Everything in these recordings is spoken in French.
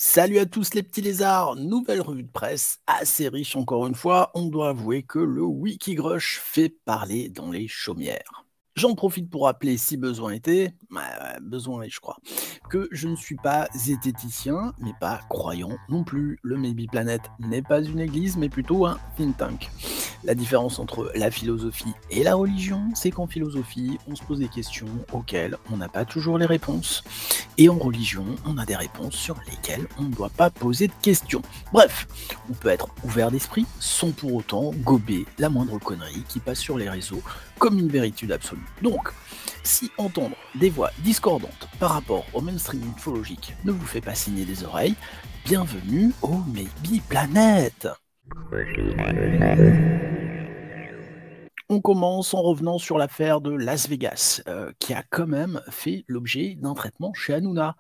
Salut à tous les petits lézards, nouvelle revue de presse, assez riche encore une fois, on doit avouer que le Wikigrush fait parler dans les chaumières. J'en profite pour rappeler, si besoin était, besoin est je crois, que je ne suis pas zététicien, mais pas croyant non plus. Le Maybe Planet n'est pas une église, mais plutôt un think tank. La différence entre la philosophie et la religion, c'est qu'en philosophie, on se pose des questions auxquelles on n'a pas toujours les réponses. Et en religion, on a des réponses sur lesquelles on ne doit pas poser de questions. Bref, on peut être ouvert d'esprit sans pour autant gober la moindre connerie qui passe sur les réseaux comme une véritude absolue. Donc, si entendre des voix discordantes par rapport au mainstream ufologique ne vous fait pas saigner des oreilles, bienvenue au Maybe Planet. On commence en revenant sur l'affaire de Las Vegas, qui a quand même fait l'objet d'un traitement chez Hanouna.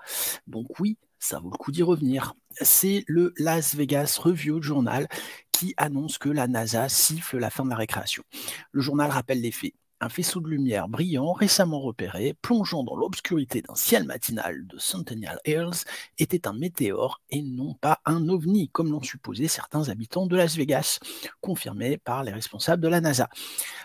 Donc oui, ça vaut le coup d'y revenir. C'est le Las Vegas Review Journal qui annonce que la NASA siffle la fin de la récréation. Le journal rappelle les faits. Un faisceau de lumière brillant, récemment repéré, plongeant dans l'obscurité d'un ciel matinal de Centennial Hills, était un météore et non pas un ovni, comme l'ont supposé certains habitants de Las Vegas, confirmé par les responsables de la NASA.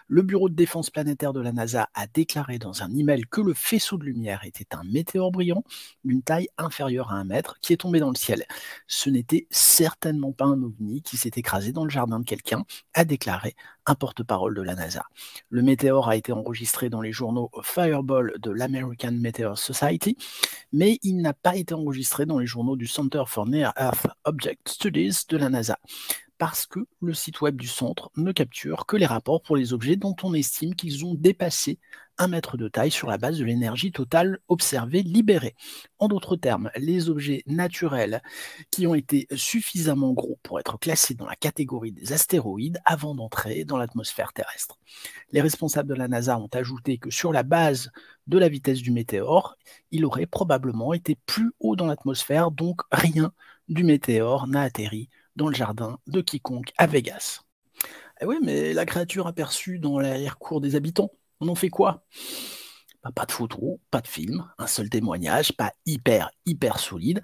Le bureau de défense planétaire de la NASA a déclaré dans un email que le faisceau de lumière était un météore brillant d'une taille inférieure à 1 mètre qui est tombé dans le ciel. Ce n'était certainement pas un ovni qui s'est écrasé dans le jardin de quelqu'un, a déclaré un porte-parole de la NASA. Le météore a été enregistré dans les journaux Fireball de l'American Meteor Society, mais il n'a pas été enregistré dans les journaux du Center for Near Earth Object Studies de la NASA, parce que le site web du centre ne capture que les rapports pour les objets dont on estime qu'ils ont dépassé 1 mètre de taille sur la base de l'énergie totale observée libérée. En d'autres termes, les objets naturels qui ont été suffisamment gros pour être classés dans la catégorie des astéroïdes avant d'entrer dans l'atmosphère terrestre. Les responsables de la NASA ont ajouté que sur la base de la vitesse du météore, il aurait probablement été plus haut dans l'atmosphère, donc rien du météore n'a atterri dans le jardin de quiconque à Vegas. Eh oui, mais la créature aperçue dans l'arrière-cour des habitants, on en fait quoi? Pas de photos, pas de film, un seul témoignage, pas hyper solide.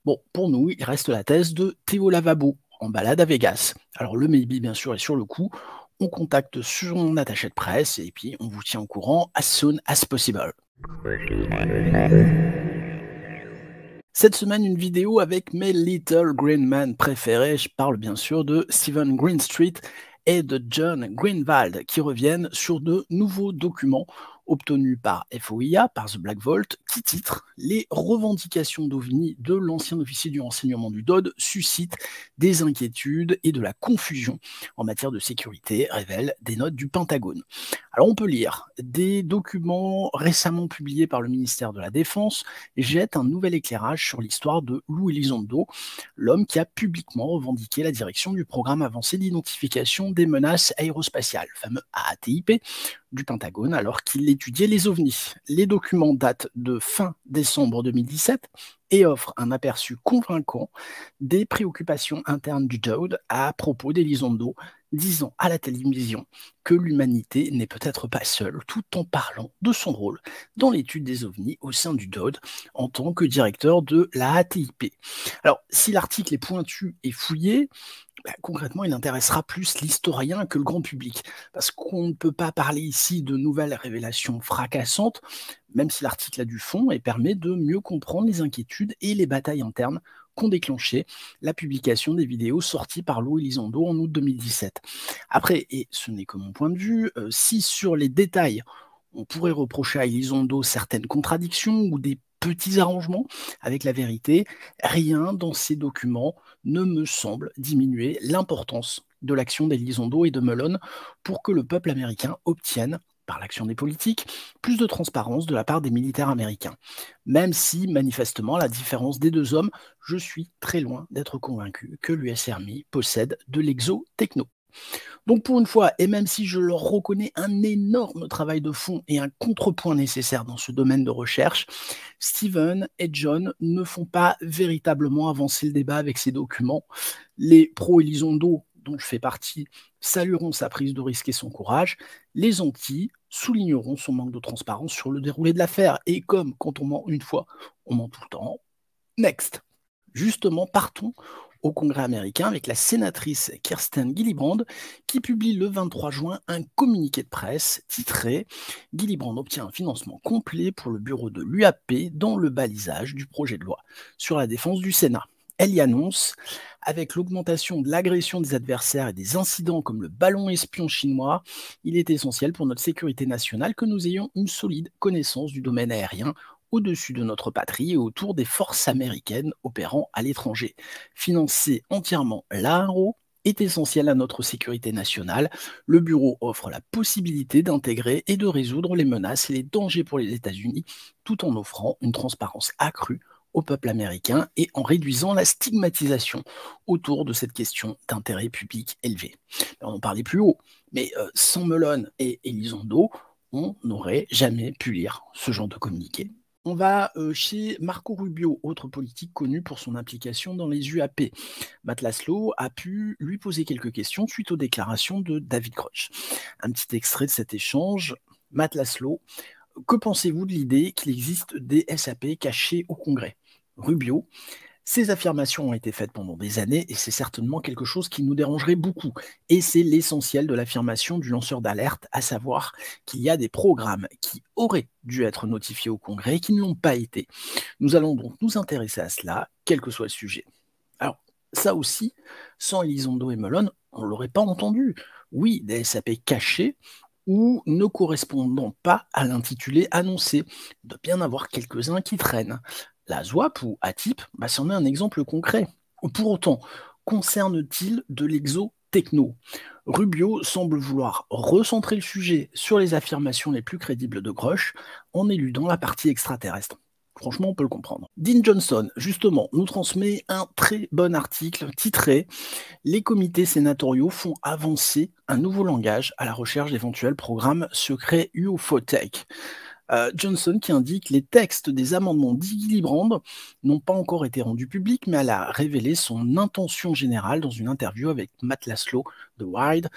Bon, pour nous, il reste la thèse de Théo Lavabo, en balade à Vegas. Alors le maybe, bien sûr, est sur le coup. On contacte son attaché de presse et puis on vous tient au courant as soon as possible. Cette semaine, une vidéo avec mes Little Green Men préférés. Je parle bien sûr de Stephen Greenstreet et de John Greenwald qui reviennent sur de nouveaux documents obtenus par FOIA, par The Black Vault, qui titre Les revendications d'OVNI de l'ancien officier du renseignement du DOD suscitent des inquiétudes et de la confusion en matière de sécurité, révèlent des notes du Pentagone. Alors on peut lire des documents récemment publiés par le ministère de la Défense jettent un nouvel éclairage sur l'histoire de Lou Elizondo, l'homme qui a publiquement revendiqué la direction du programme avancé d'identification des menaces aérospatiales, le fameux AATIP, du Pentagone, alors qu'il étudiait les ovnis. Les documents datent de fin décembre 2017 et offrent un aperçu convaincant des préoccupations internes du DOD à propos d'Elizondo, disant à la télévision que l'humanité n'est peut-être pas seule, tout en parlant de son rôle dans l'étude des ovnis au sein du DOD en tant que directeur de la ATIP. Alors, si l'article est pointu et fouillé, concrètement, il intéressera plus l'historien que le grand public, parce qu'on ne peut pas parler ici de nouvelles révélations fracassantes, même si l'article a du fond et permet de mieux comprendre les inquiétudes et les batailles internes qu'ont déclenché la publication des vidéos sorties par Lou Elizondo en août 2017. Après, et ce n'est que mon point de vue, si sur les détails, on pourrait reprocher à Elizondo certaines contradictions ou des petits arrangements avec la vérité, rien dans ces documents ne me semble diminuer l'importance de l'action d'Elizondo et de Mullen pour que le peuple américain obtienne, par l'action des politiques, plus de transparence de la part des militaires américains. Même si, manifestement, à la différence des deux hommes, je suis très loin d'être convaincu que l'US Army possède de l'exo-techno. Donc pour une fois, et même si je leur reconnais un énorme travail de fond et un contrepoint nécessaire dans ce domaine de recherche, Steven et John ne font pas véritablement avancer le débat avec ces documents. Les pro-Elizondo, dont je fais partie, salueront sa prise de risque et son courage. Les anti souligneront son manque de transparence sur le déroulé de l'affaire. Et comme quand on ment une fois, on ment tout le temps. Next. Justement, partons au Congrès américain avec la sénatrice Kirsten Gillibrand qui publie le 23 juin un communiqué de presse titré « Gillibrand obtient un financement complet pour le bureau de l'UAP dans le balisage du projet de loi sur la défense du Sénat ». Elle y annonce « Avec l'augmentation de l'agression des adversaires et des incidents comme le ballon espion chinois, il est essentiel pour notre sécurité nationale que nous ayons une solide connaissance du domaine aérien au-dessus de notre patrie et autour des forces américaines opérant à l'étranger. Financer entièrement l'ARO est essentiel à notre sécurité nationale. Le bureau offre la possibilité d'intégrer et de résoudre les menaces et les dangers pour les États-Unis tout en offrant une transparence accrue au peuple américain et en réduisant la stigmatisation autour de cette question d'intérêt public élevé. » On en parlait plus haut, mais sans Mellon et Elizondo, on n'aurait jamais pu lire ce genre de communiqué. On va chez Marco Rubio, autre politique connu pour son implication dans les UAP. Matt Laslo a pu lui poser quelques questions suite aux déclarations de David Grush. Un petit extrait de cet échange. Matt Laslo, que pensez-vous de l'idée qu'il existe des SAP cachés au Congrès ? Rubio, ces affirmations ont été faites pendant des années et c'est certainement quelque chose qui nous dérangerait beaucoup. Et c'est l'essentiel de l'affirmation du lanceur d'alerte, à savoir qu'il y a des programmes qui auraient dû être notifiés au Congrès et qui ne l'ont pas été. Nous allons donc nous intéresser à cela, quel que soit le sujet. Alors, ça aussi, sans Elizondo et Mellon, on ne l'aurait pas entendu. Oui, des SAP cachés ou ne correspondant pas à l'intitulé annoncé. Il doit bien avoir quelques-uns qui traînent. La SWAP ou ATIP, c'en est un exemple concret. Pour autant, concerne-t-il de l'exo-techno ? Rubio semble vouloir recentrer le sujet sur les affirmations les plus crédibles de Grush en éludant la partie extraterrestre. Franchement, on peut le comprendre. Dean Johnson, justement, nous transmet un très bon article titré « Les comités sénatoriaux font avancer un nouveau langage à la recherche d'éventuels programmes secrets UFO-Tech ». Johnson qui indique les textes des amendements d'Gillibrand n'ont pas encore été rendus publics, mais elle a révélé son intention générale dans une interview avec Matt Laslo de Wired,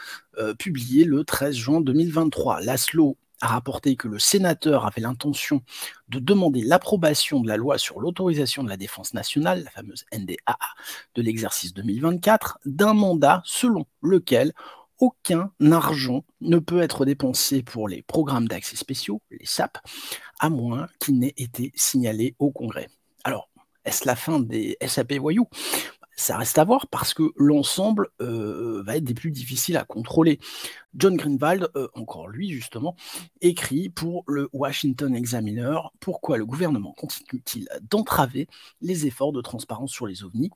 publiée le 13 juin 2023. Laslo a rapporté que le sénateur avait l'intention de demander l'approbation de la loi sur l'autorisation de la défense nationale, la fameuse NDAA, de l'exercice 2024, d'un mandat selon lequel aucun argent ne peut être dépensé pour les programmes d'accès spéciaux, les SAP, à moins qu'il n'ait été signalé au Congrès. Alors, est-ce la fin des SAP voyous ? Ça reste à voir parce que l'ensemble va être des plus difficiles à contrôler. John Greenwald, encore lui justement, écrit pour le Washington Examiner « Pourquoi le gouvernement continue-t-il d'entraver les efforts de transparence sur les ovnis ?»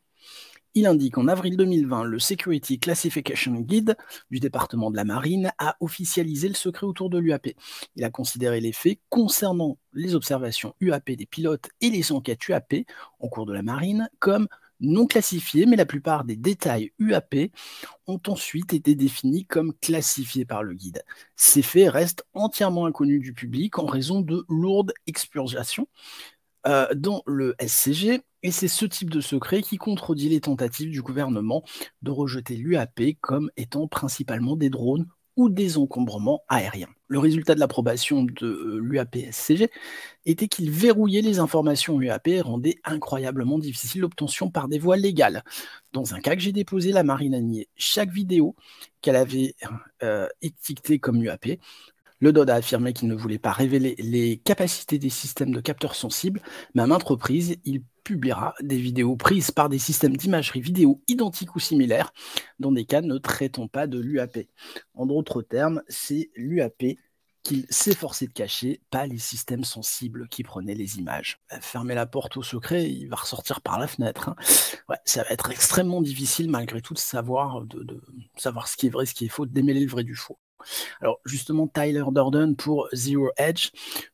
Il indique en avril 2020, le Security Classification Guide du département de la Marine a officialisé le secret autour de l'UAP. Il a considéré les faits concernant les observations UAP des pilotes et les enquêtes UAP en cours de la Marine comme non classifiés, mais la plupart des détails UAP ont ensuite été définis comme classifiés par le guide. Ces faits restent entièrement inconnus du public en raison de lourdes expurgations dans le SCG, et c'est ce type de secret qui contredit les tentatives du gouvernement de rejeter l'UAP comme étant principalement des drones ou des encombrements aériens. Le résultat de l'approbation de l'UAP-SCG était qu'il verrouillait les informations UAP et rendait incroyablement difficile l'obtention par des voies légales. Dans un cas que j'ai déposé, la Marine a nié chaque vidéo qu'elle avait étiquetée comme UAP. Le DOD a affirmé qu'il ne voulait pas révéler les capacités des systèmes de capteurs sensibles, mais à maintes reprises, il publiera des vidéos prises par des systèmes d'imagerie vidéo identiques ou similaires dans des cas ne traitant pas de l'UAP. En d'autres termes, c'est l'UAP qu'il s'efforçait de cacher, pas les systèmes sensibles qui prenaient les images. Fermer la porte au secret, il va ressortir par la fenêtre. Ouais, ça va être extrêmement difficile malgré tout de savoir ce qui est vrai, ce qui est faux, de démêler le vrai du faux. Alors justement, Tyler Durden pour Zero Edge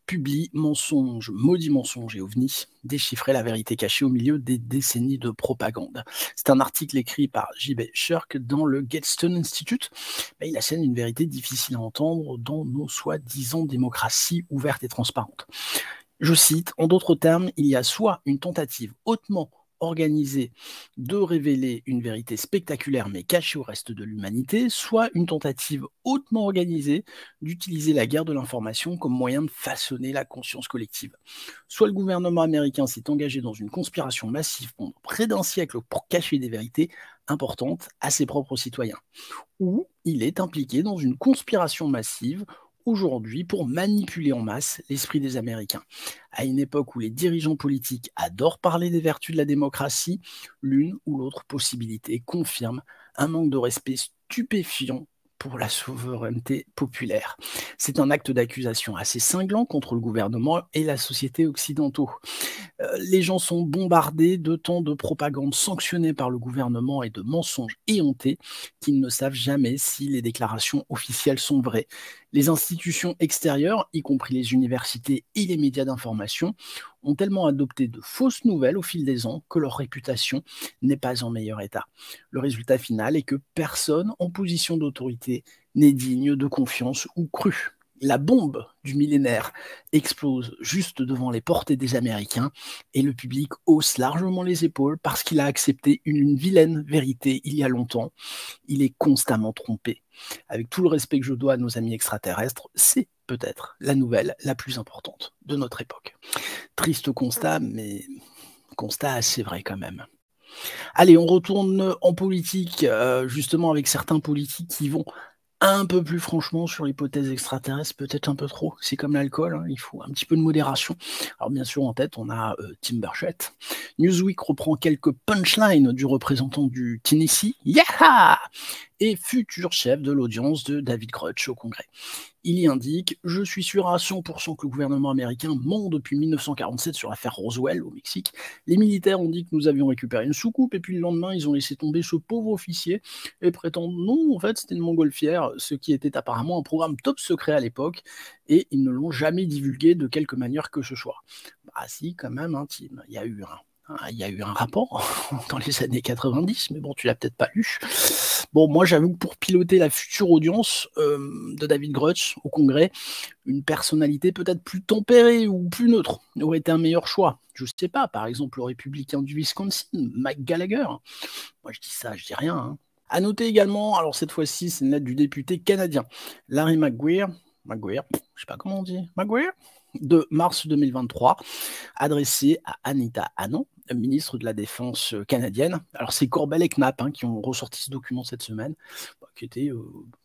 publie Mensonge, maudit mensonge et ovni, déchiffrer la vérité cachée au milieu des décennies de propagande. C'est un article écrit par J.B. Shirk dans le Gadsden Institute. Il assène une vérité difficile à entendre dans nos soi-disant démocraties ouvertes et transparentes. Je cite, en d'autres termes, il y a soit une tentative hautement organisée de révéler une vérité spectaculaire mais cachée au reste de l'humanité, soit une tentative hautement organisée d'utiliser la guerre de l'information comme moyen de façonner la conscience collective. Soit le gouvernement américain s'est engagé dans une conspiration massive pendant près d'un siècle pour cacher des vérités importantes à ses propres citoyens, ou il est impliqué dans une conspiration massive aujourd'hui pour manipuler en masse l'esprit des Américains. À une époque où les dirigeants politiques adorent parler des vertus de la démocratie, l'une ou l'autre possibilité confirme un manque de respect stupéfiant pour la souveraineté populaire. C'est un acte d'accusation assez cinglant contre le gouvernement et la société occidentaux. Les gens sont bombardés de tant de propagande sanctionnée par le gouvernement et de mensonges éhontés qu'ils ne savent jamais si les déclarations officielles sont vraies. Les institutions extérieures, y compris les universités et les médias d'information, ont tellement adopté de fausses nouvelles au fil des ans que leur réputation n'est pas en meilleur état. Le résultat final est que personne en position d'autorité n'est digne de confiance ou cru. La bombe du millénaire explose juste devant les portées des Américains et le public hausse largement les épaules parce qu'il a accepté une vilaine vérité il y a longtemps. Il est constamment trompé. Avec tout le respect que je dois à nos amis extraterrestres, c'est peut-être la nouvelle la plus importante de notre époque. Triste constat, mais constat assez vrai quand même. Allez, on retourne en politique, justement avec certains politiques qui vont un peu plus franchement sur l'hypothèse extraterrestre, peut-être un peu trop. C'est comme l'alcool, hein, il faut un petit peu de modération. Alors bien sûr, en tête, on a Tim Burchett. Newsweek reprend quelques punchlines du représentant du Tennessee, Yaha, et futur chef de l'audience de David Grush au Congrès. Il y indique « Je suis sûr à 100% que le gouvernement américain ment depuis 1947 sur l'affaire Roswell au Mexique. Les militaires ont dit que nous avions récupéré une soucoupe et puis le lendemain, ils ont laissé tomber ce pauvre officier et prétendent non, en fait, c'était une montgolfière, ce qui était apparemment un programme top secret à l'époque et ils ne l'ont jamais divulgué de quelque manière que ce soit. » Bah si, quand même, hein, Tim, il y a eu un rapport dans les années 90, mais bon, tu l'as peut-être pas lu. Bon, moi, j'avoue que pour piloter la future audience de David Grush au Congrès, une personnalité peut-être plus tempérée ou plus neutre aurait été un meilleur choix. Je ne sais pas, par exemple, le républicain du Wisconsin, Mike Gallagher. Moi, je dis ça, je dis rien. Hein. À noter également, alors cette fois-ci, c'est une lettre du député canadien, Larry Maguire, je sais pas comment on dit, Maguire, de mars 2023, adressée à Anita Anand, ministre de la Défense canadienne. Alors c'est Corbell et Knapp qui ont ressorti ce document cette semaine, qui était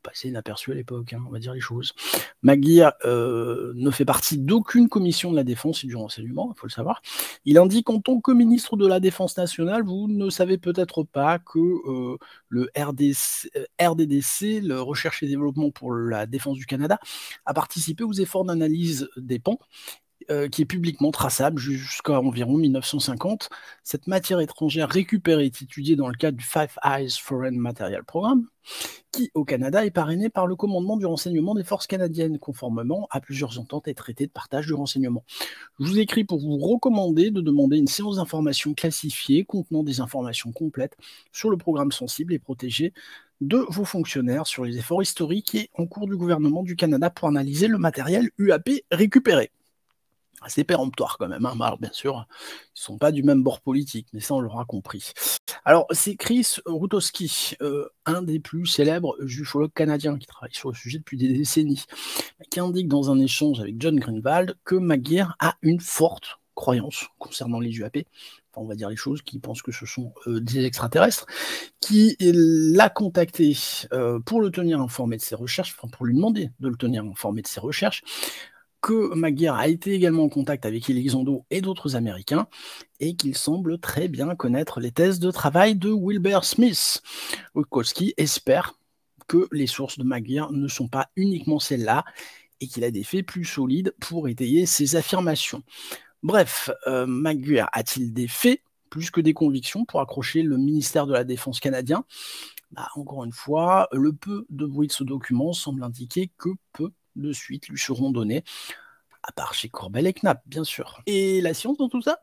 passé inaperçu à l'époque, on va dire les choses. Maguire ne fait partie d'aucune commission de la Défense et du renseignement, il faut le savoir. Il indique en tant que ministre de la Défense nationale, vous ne savez peut-être pas que le RDDC, le Recherche et Développement pour la Défense du Canada, a participé aux efforts d'analyse des ponts qui est publiquement traçable jusqu'à environ 1950. Cette matière étrangère récupérée est étudiée dans le cadre du Five Eyes Foreign Material Programme, qui, au Canada, est parrainé par le commandement du renseignement des forces canadiennes, conformément à plusieurs ententes et traités de partage du renseignement. Je vous écris pour vous recommander de demander une séance d'information classifiée contenant des informations complètes sur le programme sensible et protégé de vos fonctionnaires sur les efforts historiques et en cours du gouvernement du Canada pour analyser le matériel UAP récupéré. C'est péremptoire quand même, Alors, bien sûr, ils ne sont pas du même bord politique, mais ça on l'aura compris. Alors c'est Chris Rutowski, un des plus célèbres ufologues canadiens qui travaille sur le sujet depuis des décennies, qui indique dans un échange avec John Greenwald que Maguire a une forte croyance concernant les UAP, enfin on va dire les choses, qui pensent que ce sont des extraterrestres, qui l'a contacté pour le tenir informé de ses recherches, enfin pour lui demander de le tenir informé de ses recherches, que Maguire a été également en contact avec Elizondo et d'autres Américains, et qu'il semble très bien connaître les thèses de travail de Wilbur Smith. Rutowski espère que les sources de Maguire ne sont pas uniquement celles-là, et qu'il a des faits plus solides pour étayer ses affirmations. Bref, Maguire a-t-il des faits plus que des convictions pour accrocher le ministère de la Défense canadien ? Encore une fois, le peu de bruit de ce document semble indiquer que peu de suite lui seront donnés, à part chez Corbell et Knapp, bien sûr. Et la science dans tout ça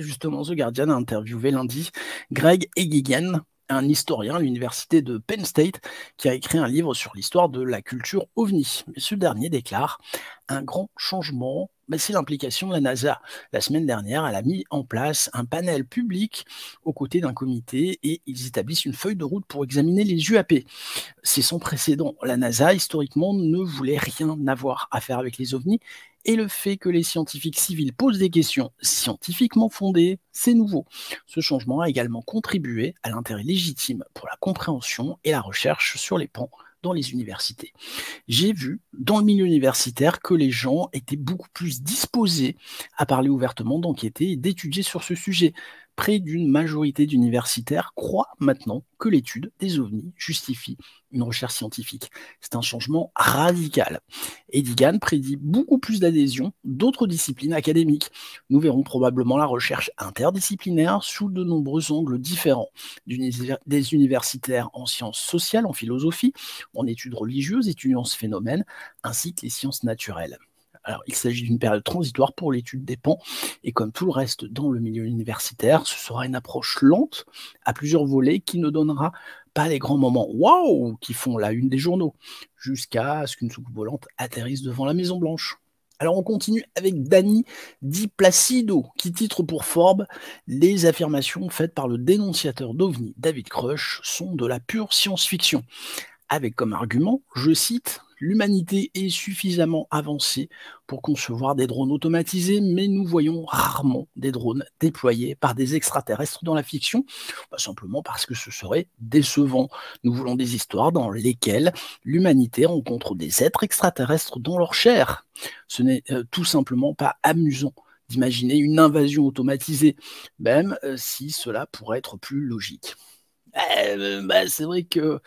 justement, The Guardian a interviewé lundi Greg Egigan, un historien à l'université de Penn State, qui a écrit un livre sur l'histoire de la culture ovni. Mais ce dernier déclare un grand changement C'est l'implication de la NASA. La semaine dernière, elle a mis en place un panel public aux côtés d'un comité et ils établissent une feuille de route pour examiner les UAP. C'est sans précédent. La NASA, historiquement, ne voulait rien avoir à faire avec les ovnis et le fait que les scientifiques civils posent des questions scientifiquement fondées, c'est nouveau. Ce changement a également contribué à l'intérêt légitime pour la compréhension et la recherche sur les pans dans les universités. J'ai vu dans le milieu universitaire que les gens étaient beaucoup plus disposés à parler ouvertement, d'enquêter et d'étudier sur ce sujet. Près d'une majorité d'universitaires croient maintenant que l'étude des ovnis justifie une recherche scientifique. C'est un changement radical. Eddie Gann prédit beaucoup plus d'adhésion d'autres disciplines académiques. Nous verrons probablement la recherche interdisciplinaire sous de nombreux angles différents, des universitaires en sciences sociales, en philosophie, en études religieuses, étudiant ce phénomène, ainsi que les sciences naturelles. Alors, il s'agit d'une période transitoire pour l'étude des pans, et comme tout le reste dans le milieu universitaire, ce sera une approche lente, à plusieurs volets, qui ne donnera pas les grands moments waouh qui font la une des journaux, jusqu'à ce qu'une soucoupe volante atterrisse devant la Maison Blanche. Alors on continue avec Danny Di Placido, qui titre pour Forbes « Les affirmations faites par le dénonciateur d'OVNI David Grusch sont de la pure science-fiction », avec comme argument, je cite, « L'humanité est suffisamment avancée pour concevoir des drones automatisés, mais nous voyons rarement des drones déployés par des extraterrestres dans la fiction, simplement parce que ce serait décevant. Nous voulons des histoires dans lesquelles l'humanité rencontre des êtres extraterrestres dans leur chair. Ce n'est tout simplement pas amusant d'imaginer une invasion automatisée, même si cela pourrait être plus logique. » C'est vrai que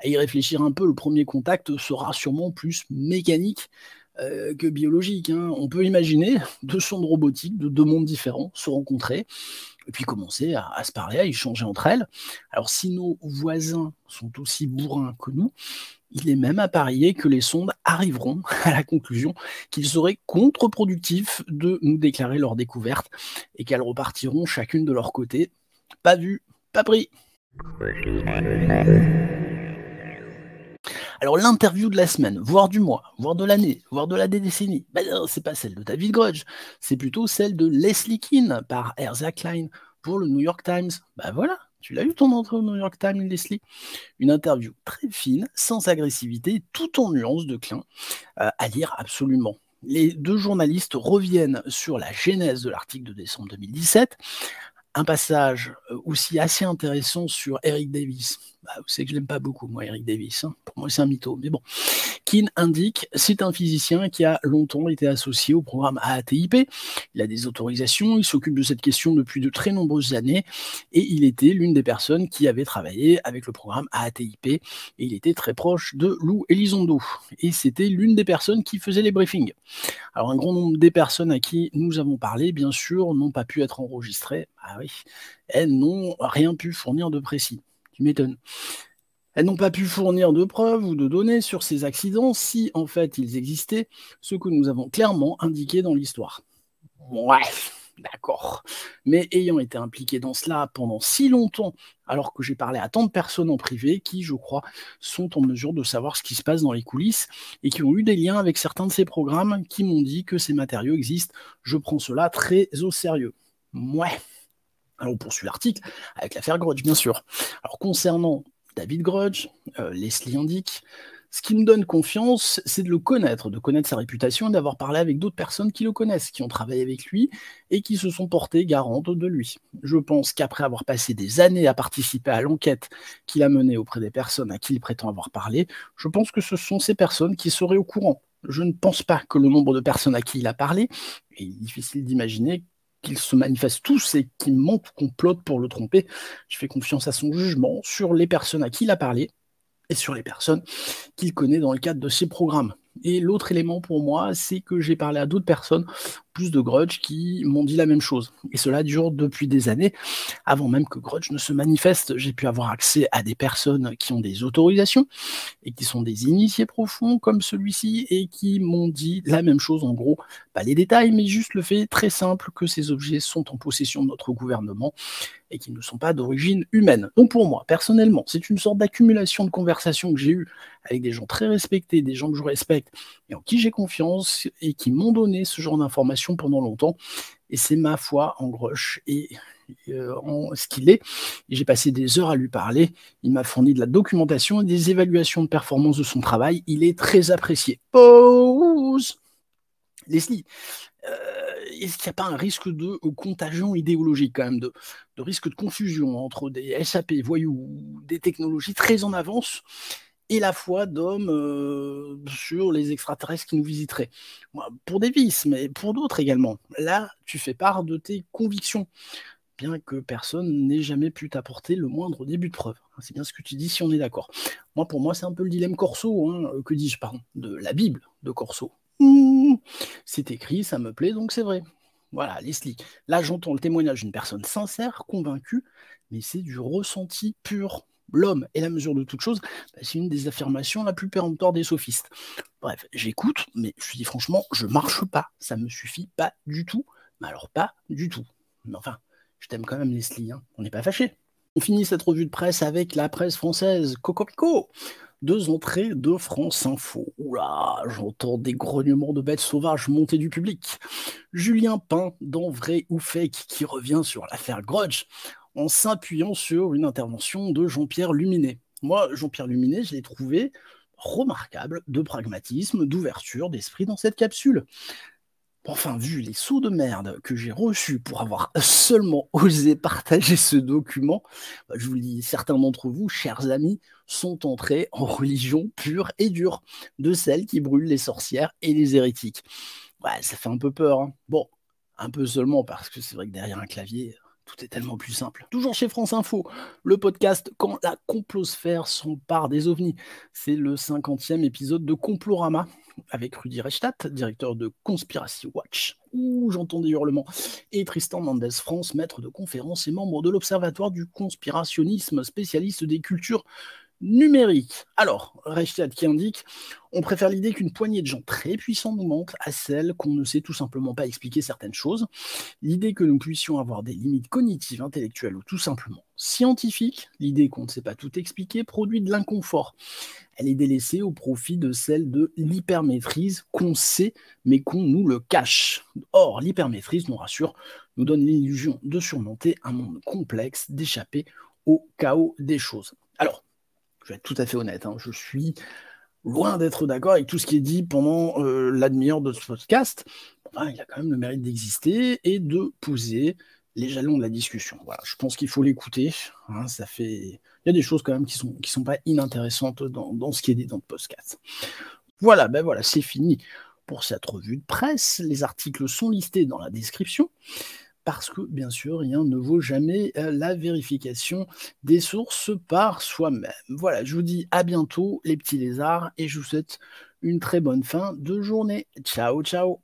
à y réfléchir un peu, le premier contact sera sûrement plus mécanique que biologique. On peut imaginer deux sondes robotiques de deux mondes différents se rencontrer et puis commencer à se parler, à échanger entre elles. Alors si nos voisins sont aussi bourrins que nous, il est même à parier que les sondes arriveront à la conclusion qu'il serait contre-productif de nous déclarer leur découverte et qu'elles repartiront chacune de leur côté. Pas vu, pas pris. Alors l'interview de la semaine, voire du mois, voire de l'année, voire de la décennie, non, c'est pas celle de David Grudge, c'est plutôt celle de Leslie Kean par Ezra Klein pour le New York Times. Voilà, tu l'as eu ton entrée au New York Times, Leslie. Une interview très fine, sans agressivité, tout en nuances de Klein, à lire absolument. Les deux journalistes reviennent sur la genèse de l'article de décembre 2017, un passage aussi assez intéressant sur Eric Davis. Vous savez que je l'aime pas beaucoup, moi, Eric Davis. Pour moi, c'est un mytho. Mais bon, Kean indique, c'est un physicien qui a longtemps été associé au programme AATIP. Il a des autorisations, il s'occupe de cette question depuis de très nombreuses années, et il était l'une des personnes qui avait travaillé avec le programme AATIP, et il était très proche de Lou Elizondo. Et c'était l'une des personnes qui faisait les briefings. Alors, un grand nombre des personnes à qui nous avons parlé, bien sûr, n'ont pas pu être enregistrées. Oui, elles n'ont rien pu fournir de précis. Tu m'étonnes. Elles n'ont pas pu fournir de preuves ou de données sur ces accidents si, en fait, ils existaient, ce que nous avons clairement indiqué dans l'histoire. Ouais, d'accord. Mais ayant été impliqué dans cela pendant si longtemps, alors que j'ai parlé à tant de personnes en privé qui, je crois, sont en mesure de savoir ce qui se passe dans les coulisses et qui ont eu des liens avec certains de ces programmes qui m'ont dit que ces matériaux existent, je prends cela très au sérieux. Ouais. Alors on poursuit l'article avec l'affaire Grudge, bien sûr. Alors concernant David Grudge, Leslie indique, ce qui me donne confiance, c'est de le connaître, de connaître sa réputation et d'avoir parlé avec d'autres personnes qui le connaissent, qui ont travaillé avec lui et qui se sont portées garantes de lui. Je pense qu'après avoir passé des années à participer à l'enquête qu'il a menée auprès des personnes à qui il prétend avoir parlé, je pense que ce sont ces personnes qui seraient au courant. Je ne pense pas que le nombre de personnes à qui il a parlé, et il est difficile d'imaginer qu'ils se manifestent tous et qu'ils mentent ou complotent pour le tromper. Je fais confiance à son jugement sur les personnes à qui il a parlé et sur les personnes qu'il connaît dans le cadre de ses programmes. Et l'autre élément pour moi, c'est que j'ai parlé à d'autres personnes, plus de Grudge, qui m'ont dit la même chose. Et cela dure depuis des années. Avant même que Grudge ne se manifeste, j'ai pu avoir accès à des personnes qui ont des autorisations et qui sont des initiés profonds comme celui-ci et qui m'ont dit la même chose, en gros, pas les détails, mais juste le fait très simple que ces objets sont en possession de notre gouvernement et qui ne sont pas d'origine humaine. Donc pour moi, personnellement, c'est une sorte d'accumulation de conversations que j'ai eues avec des gens très respectés, des gens que je respecte, respecte et en qui j'ai confiance et qui m'ont donné ce genre d'informations pendant longtemps. Et c'est ma foi en Grosch et en ce qu'il est. Et j'ai passé des heures à lui parler. Il m'a fourni de la documentation et des évaluations de performance de son travail. Il est très apprécié. Pause. Leslie, est-ce qu'il n'y a pas un risque de contagion idéologique quand même, de risque de confusion entre des SAP voyous, des technologies très en avance et la foi d'hommes sur les extraterrestres qui nous visiteraient? Pour des vices, mais pour d'autres également. Là, tu fais part de tes convictions, bien que personne n'ait jamais pu t'apporter le moindre début de preuve. C'est bien ce que tu dis, si on est d'accord. Pour moi, c'est un peu le dilemme Corso, que dis-je, pardon, de la Bible de Corso. C'est écrit, ça me plaît, donc c'est vrai. Voilà, Leslie. Là, j'entends le témoignage d'une personne sincère, convaincue, mais c'est du ressenti pur. L'homme est la mesure de toute chose, c'est une des affirmations la plus péremptoire des sophistes. Bref, j'écoute, mais je dis franchement, je marche pas. Ça me suffit pas du tout. Mais alors pas du tout. Mais enfin, je t'aime quand même, Leslie, hein. On n'est pas fâchés. On finit cette revue de presse avec la presse française. Cocorico. 2 entrées de France Info. Oula, j'entends des grognements de bêtes sauvages monter du public. Julien Pain, dans Vrai ou Fake, qui revient sur l'affaire Grudge, en s'appuyant sur une intervention de Jean-Pierre Luminet. Moi, Jean-Pierre Luminet, je l'ai trouvé remarquable de pragmatisme, d'ouverture d'esprit dans cette capsule. Enfin, vu les sauts de merde que j'ai reçus pour avoir seulement osé partager ce document, je vous le dis, certains d'entre vous, chers amis, sont entrés en religion pure et dure, de celle qui brûle les sorcières et les hérétiques. Ouais, ça fait un peu peur, hein. Bon, un peu seulement, parce que c'est vrai que derrière un clavier, tout est tellement plus simple. Toujours chez France Info, le podcast Quand la complosphère s'empare des ovnis. C'est le 50e épisode de Complorama, avec Rudy Reichstadt, directeur de Conspiracy Watch. Ouh, j'entends des hurlements. Et Tristan Mendes France, maître de conférence et membre de l'Observatoire du conspirationnisme, spécialiste des cultures numériques. Alors, Reichstadt qui indique: on préfère l'idée qu'une poignée de gens très puissants nous mentent à celle qu'on ne sait tout simplement pas expliquer certaines choses. L'idée que nous puissions avoir des limites cognitives, intellectuelles ou tout simplement scientifiques, l'idée qu'on ne sait pas tout expliquer, produit de l'inconfort. Elle est délaissée au profit de celle de l'hypermaîtrise qu'on sait mais qu'on nous le cache. Or, l'hypermaîtrise nous rassure, nous donne l'illusion de surmonter un monde complexe, d'échapper au chaos des choses. Alors, je vais être tout à fait honnête, je suis loin d'être d'accord avec tout ce qui est dit pendant la demi-heure de ce podcast. Il a quand même le mérite d'exister et de poser les jalons de la discussion. Voilà, je pense qu'il faut l'écouter. Il y a des choses quand même qui sont pas inintéressantes dans ce qui est dit dans le podcast. Voilà, c'est fini pour cette revue de presse. Les articles sont listés dans la description, parce que, bien sûr, rien ne vaut jamais la vérification des sources par soi-même. Voilà, je vous dis à bientôt, les petits lézards, et je vous souhaite une très bonne fin de journée. Ciao, ciao.